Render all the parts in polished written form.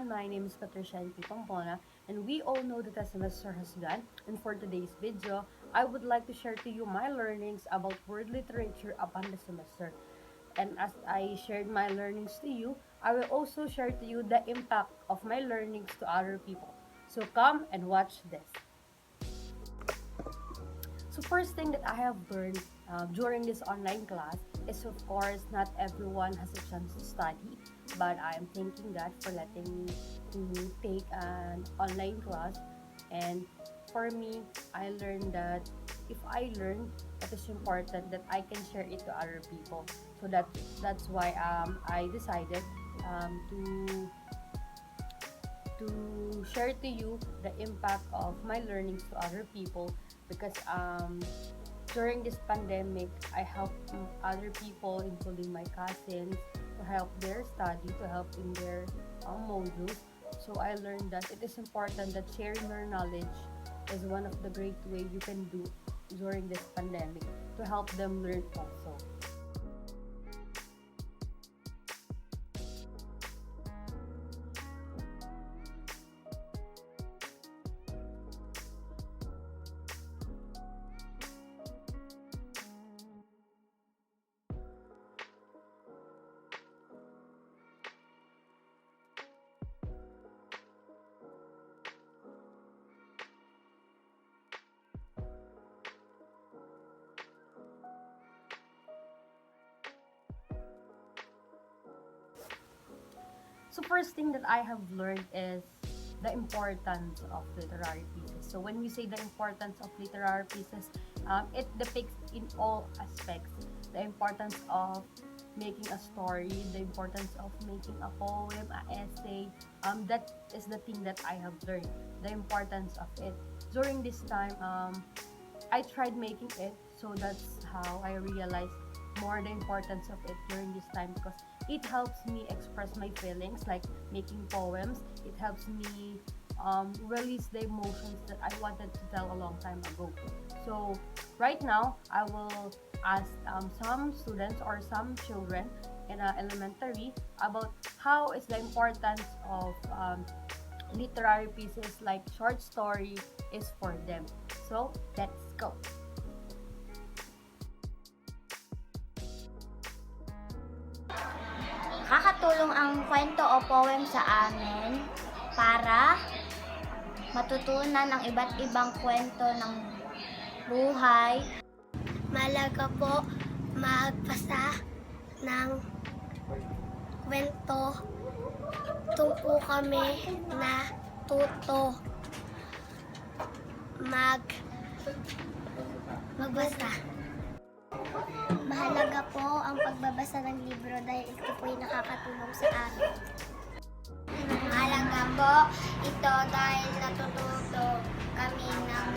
everyone, my name is Patricia Pampona, and we all know that the semester has begun. And for today's video, I would like to share to you my learnings about world literature upon the semester. And as I shared my learnings to you, I will also share to you the impact of my learnings to other people. So come and watch this. So first thing that I have learned during this online class is, of course, not everyone has a chance to study, but I'm thanking God for letting me to take an online class. And for me, I learned that if I learn, it is important that I can share it to other people. So that's why I decided to share to you the impact of my learnings to other people, because during this pandemic I helped other people, including my cousins, to help their study, to help in their modules. So I learned that it is important that sharing your knowledge is one of the great way you can do during this pandemic to help them learn also. So first thing that I have learned is the importance of literary pieces. So when we say the importance of literary pieces, it depicts in all aspects the importance of making a story, the importance of making a poem, an essay. That is the thing that I have learned, the importance of it. During this time, I tried making it, so that's how I realized more the importance of it during this time, because it helps me express my feelings, like making poems. It helps me release the emotions that I wanted to tell a long time ago. So right now, I will ask some students or some children in elementary about how is the importance of literary pieces like short story is for them. So let's go. Nakakatulong ang kwento o poem sa amin para matutunan ang iba't ibang kwento ng buhay. Malaga po magbasa ng kwento. Doon po kami na tuto magbasa. Mahalaga po ang pagbabasa ng libro dahil ito po ay nakakatulong sa amin. Mahalaga po ito dahil natututo kami ng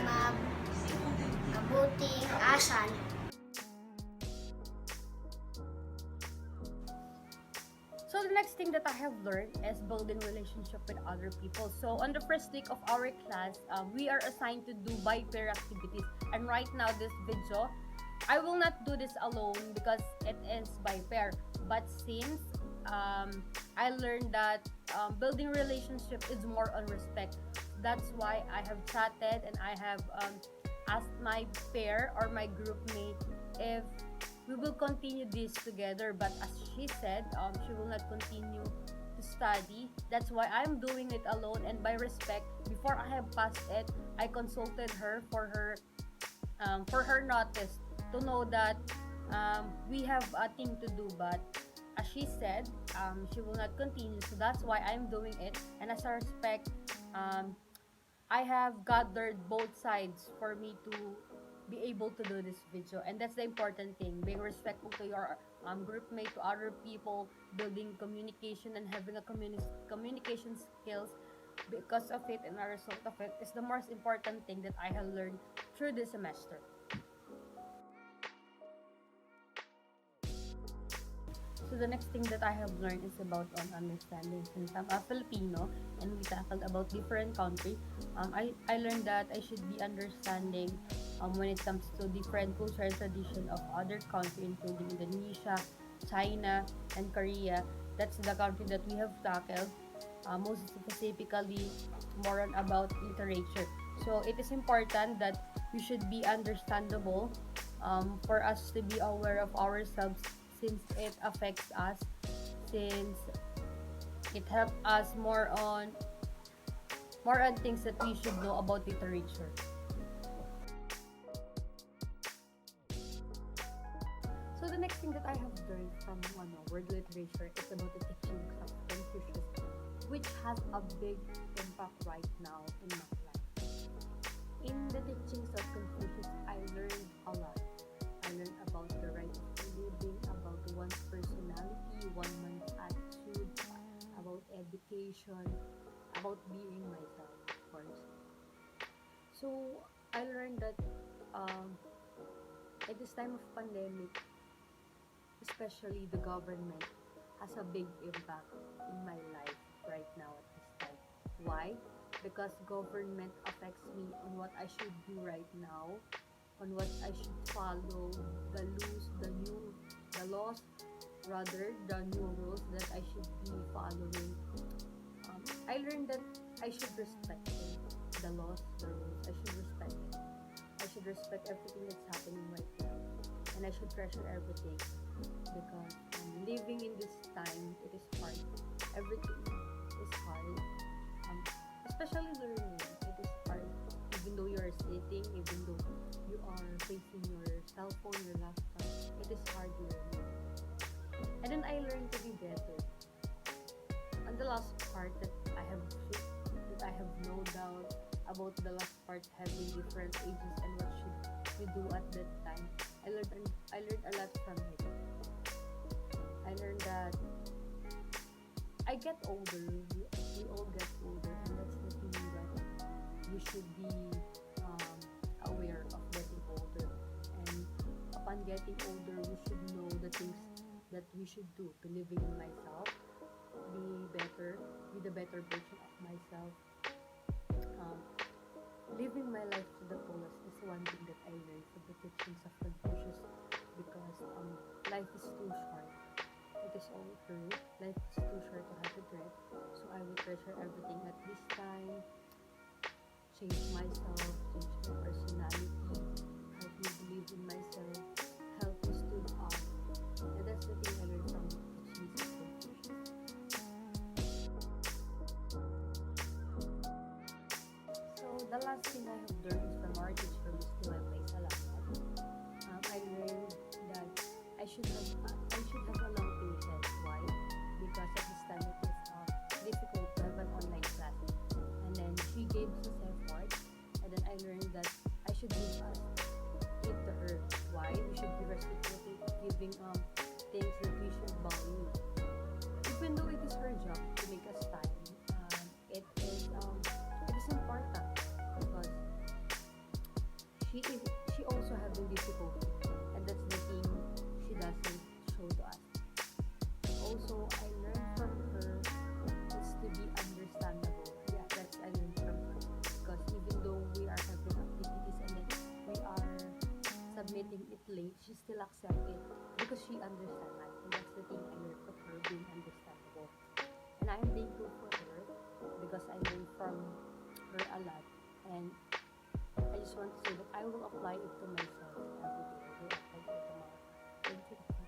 mabuting asal. So the next thing that I have learned is building relationship with other people. So on the first week of our class, we are assigned to do by pair activities. And right now, this video, I will not do this alone because it is by pair. But since I learned that building relationship is more on respect, that's why I have chatted and I have asked my pair or my group mate if we will continue this together. But as she said, she will not continue to study. That's why I'm doing it alone, and by respect, before I have passed it, I consulted her for her notice to know that we have a thing to do. But as she said, she will not continue, so that's why I'm doing it. And as a respect, I have gathered both sides for me to be able to do this video, and that's the important thing, being respectful to your group mate, to other people, building communication and having a communication skills. Because of it and a result of it is the most important thing that I have learned through this semester. So the next thing that I have learned is about understanding. Since I'm a Filipino and we tackled about different country, I learned that I should be understanding when it comes to different culture and tradition of other countries, including Indonesia, China, and Korea. That's the country that we have tackled. most specifically more on about literature. So it is important that we should be understandable, for us to be aware of ourselves, since it affects us, since it helps us more on things that we should know about literature. So the next thing that I have learned from word literature is about the teachings of Confucius, which has a big impact right now in my life. In the teachings of Confucius, I learned a lot. I learned about the right of living, about one's personality, one's attitude, about education, about being myself, of course. So I learned that, um, at this time of pandemic, especially the government has a big impact in my life right now at this time. Why? Because government affects me on what I should do right now, on what I should follow, the laws, rather, the new rules that I should be following. I learned that I should respect them, the laws, the rules. I should respect it. I should respect everything that's happening right now, and I should treasure everything, because living in this time, it is hard. Everything is hard, um, especially learning. It is hard, even though you are sitting, even though you are facing your cell phone, your laptop. It is hard learning. And then I learned to be better. And the last part that I have no doubt about, the last part, having different ages and what should you do at that time. I learned a lot from it. I learned that I get older. We all get older, and that's the thing that we should be, aware of getting older. And upon getting older, we should know the things that we should do, believing in myself, be better, be the better version of myself. Um, Living my life to the fullest is one thing that I learned from the teachings of Confucius, because life is too short. It is all true. Life is too short to have regret. So I will treasure everything at this time, change myself, change my personality, help me believe in myself, help me stood up. And that's the thing I learned from the teachings of Confucius. So the last thing I have learned is from our teacher, Miss Cloca. I learned that I should have a long patience. Why? Because at this time it is difficult to have an online class. And then she gave us effort, and then I learned that I should give it to her. Why? We should be reciprocating, giving things that we should value. Even though it is her job to make us time, it is important, because she also having difficulty, and that's the thing she doesn't show to us. Also, I learned from her is to be understandable. Yeah, that's I learned from her, because even though we are having activities and then we are submitting it late, she still accept it because she understands us, and that's the thing I learned from her, being understandable. And I'm thankful for her, because I learned from her a lot, and I just want to say that I will apply it to myself every day. I will apply it tomorrow. Thank you.